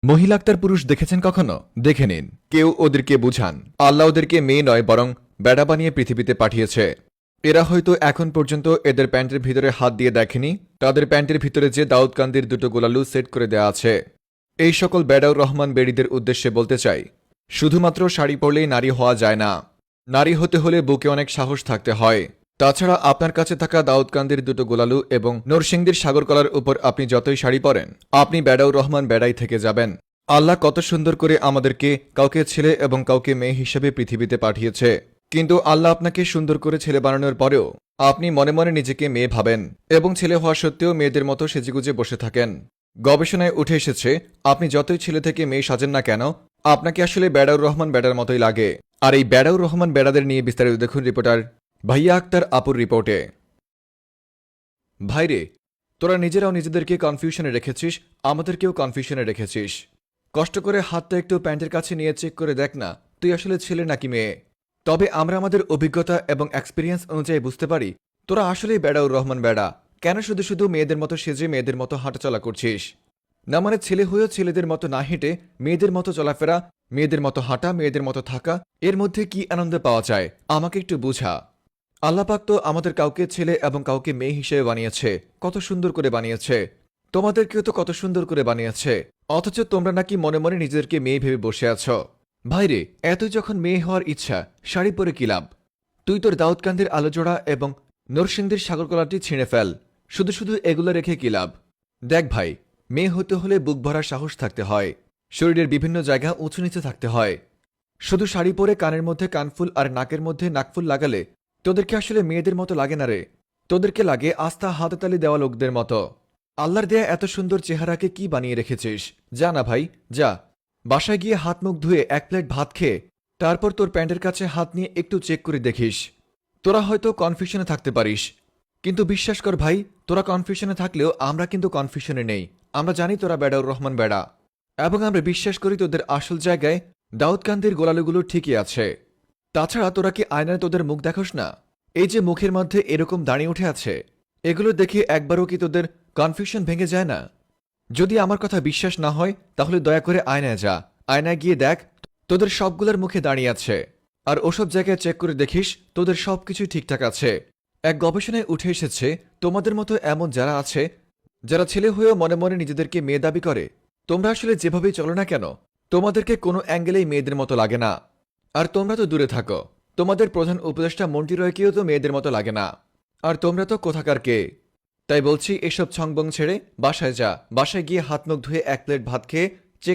মহিলা আক্তার পুরুষ দেখেছেন কখনো? দেখে নিন। কেউ ওদেরকে বুঝান আল্লাহ ওদেরকে মেয়ে নয় বরং বেড়া বানিয়ে পৃথিবীতে পাঠিয়েছে। এরা হয়তো এখন পর্যন্ত এদের প্যান্টের ভিতরে হাত দিয়ে দেখেনি তাদের প্যান্টের ভিতরে যে দাউদকান্দির দুটো গোলালু সেট করে দেয়া আছে। এই সকল বেড়াউর রহমান বেড়িদের উদ্দেশ্যে বলতে চাই, শুধুমাত্র শাড়ি পরলেই নারী হওয়া যায় না। নারী হতে হলে বুকে অনেক সাহস থাকতে হয়। তাছাড়া আপনার কাছে থাকা দাউদকান্দির দুটো গোলালু এবং নরসিংদীর সাগরকলার উপর আপনি যতই শাড়ি পরেন আপনি বেড়াউর রহমান বেড়াই থেকে যাবেন। আল্লাহ কত সুন্দর করে আমাদেরকে কাউকে ছেলে এবং কাউকে মেয়ে হিসেবে পৃথিবীতে পাঠিয়েছে, কিন্তু আল্লাহ আপনাকে সুন্দর করে ছেলে বানানোর পরেও আপনি মনে মনে নিজেকে মেয়ে ভাবেন এবং ছেলে হওয়া সত্ত্বেও মেয়েদের মতো সেজেগুজে বসে থাকেন। গবেষণায় উঠে এসেছে আপনি যতই ছেলে থেকে মেয়ে সাজেন না কেন আপনাকে আসলে বেড়াউর রহমান বেড়ার মতোই লাগে। আর এই বেড়াউর রহমান বেড়াদের নিয়ে বিস্তারিত দেখুন রিপোর্টার ভাইয়া আক্তার আপুর রিপোর্টে। ভাইরে, তোরা নিজেরাও নিজেদেরকে কনফিউশনে রেখেছিস, আমাদেরকেও কনফিউশনে রেখেছিস। কষ্ট করে হাতটা একটু প্যান্টের কাছে নিয়ে চেক করে দেখ না তুই আসলে ছেলে নাকি মেয়ে। তবে আমরা আমাদের অভিজ্ঞতা এবং এক্সপিরিয়েন্স অনুযায়ী বুঝতে পারি তোরা আসলেই বেড়াউর রহমান বেড়া। কেন শুধু শুধু মেয়েদের মতো সেজে মেয়েদের মতো হাঁটাচলা করছিস? না মানে ছেলে হয়েও ছেলেদের মতো না হেঁটে মেয়েদের মতো চলাফেরা, মেয়েদের মতো হাঁটা, মেয়েদের মতো থাকা, এর মধ্যে কি আনন্দ পাওয়া যায় আমাকে একটু বুঝা। আল্লাহ পাক তো আমাদের কাউকে ছেলে এবং কাউকে মেয়ে হিসেবে বানিয়েছে, কত সুন্দর করে বানিয়েছে। তোমাদেরকেও তো কত সুন্দর করে বানিয়েছে, অথচ তোমরা নাকি মনে মনে নিজেদেরকে মেয়ে ভেবে বসে আছো। ভাইরে, এতই যখন মেয়ে হওয়ার ইচ্ছা শাড়ি পরে কি লাভ? তুই তোর দাউদকান্দির আলোজোড়া এবং নরসিংদীর সাগরকলাটি ছিঁড়ে ফেল, শুধু শুধু এগুলো রেখে কি লাভ? দেখ ভাই, মেয়ে হতে হলে বুক ভরা সাহস থাকতে হয়, শরীরের বিভিন্ন জায়গা উঁচু নিচে থাকতে হয়। শুধু শাড়ি পরে কানের মধ্যে কানফুল আর নাকের মধ্যে নাকফুল লাগালে তোদেরকে আসলে মেয়েদের মতো লাগে না রে, তোদেরকে লাগে আস্থা হাততালি দেওয়া লোকদের মতো। আল্লাহর দেয়া এত সুন্দর চেহারাকে কি বানিয়ে রেখেছিস? যা না ভাই, যা বাসায় গিয়ে হাত মুখ ধুয়ে এক প্লেট ভাত খেয়ে তারপর তোর প্যান্টের কাছে হাত নিয়ে একটু চেক করে দেখিস। তোরা হয়তো কনফিউশনে থাকতে পারিস, কিন্তু বিশ্বাস কর ভাই, তোরা কনফিউশনে থাকলেও আমরা কিন্তু কনফিউশনে নেই। আমরা জানি তোরা বেড়াউর রহমান বেড়া, এবং আমরা বিশ্বাস করি তোদের আসল জায়গায় দাউদকান্দির গোলালুগুলো ঠিকই আছে। তাছাড়া তোরা কি আয়নায় তোদের মুখ দেখোস না? এই যে মুখের মধ্যে এরকম দাঁড়িয়ে উঠে আছে, এগুলো দেখে একবারও কি তোদের কনফিউশন ভেঙে যায় না? যদি আমার কথা বিশ্বাস না হয় তাহলে দয়া করে আয়নায় যা, আয়নায় গিয়ে দেখ তোদের সবগুলোর মুখে দাঁড়িয়ে আছে, আর ওসব জায়গায় চেক করে দেখিস তোদের সবকিছুই ঠিকঠাক আছে। এক গবেষণায় উঠে এসেছে তোমাদের মতো এমন যারা আছে যারা ছেলে হয়েও মনে মনে নিজেদেরকে মেয়ে দাবি করে, তোমরা আসলে যেভাবেই চলো না কেন তোমাদেরকে কোনো অ্যাঙ্গেলেই মেয়েদের মতো লাগে না। আর তোমরা তো দূরে থাকো, তোমাদের প্রধান উপদেষ্টা মন্ত্রী রয়কেও তো মেয়েদের মতো লাগে না, আর তোমরা তো কোথাকার কে। তাই বলছি এসব ছংবং ছেড়ে বাসায় যা, বাসায় গিয়ে হাত মুখ ধুয়ে এক প্লেট ভাত খেয়ে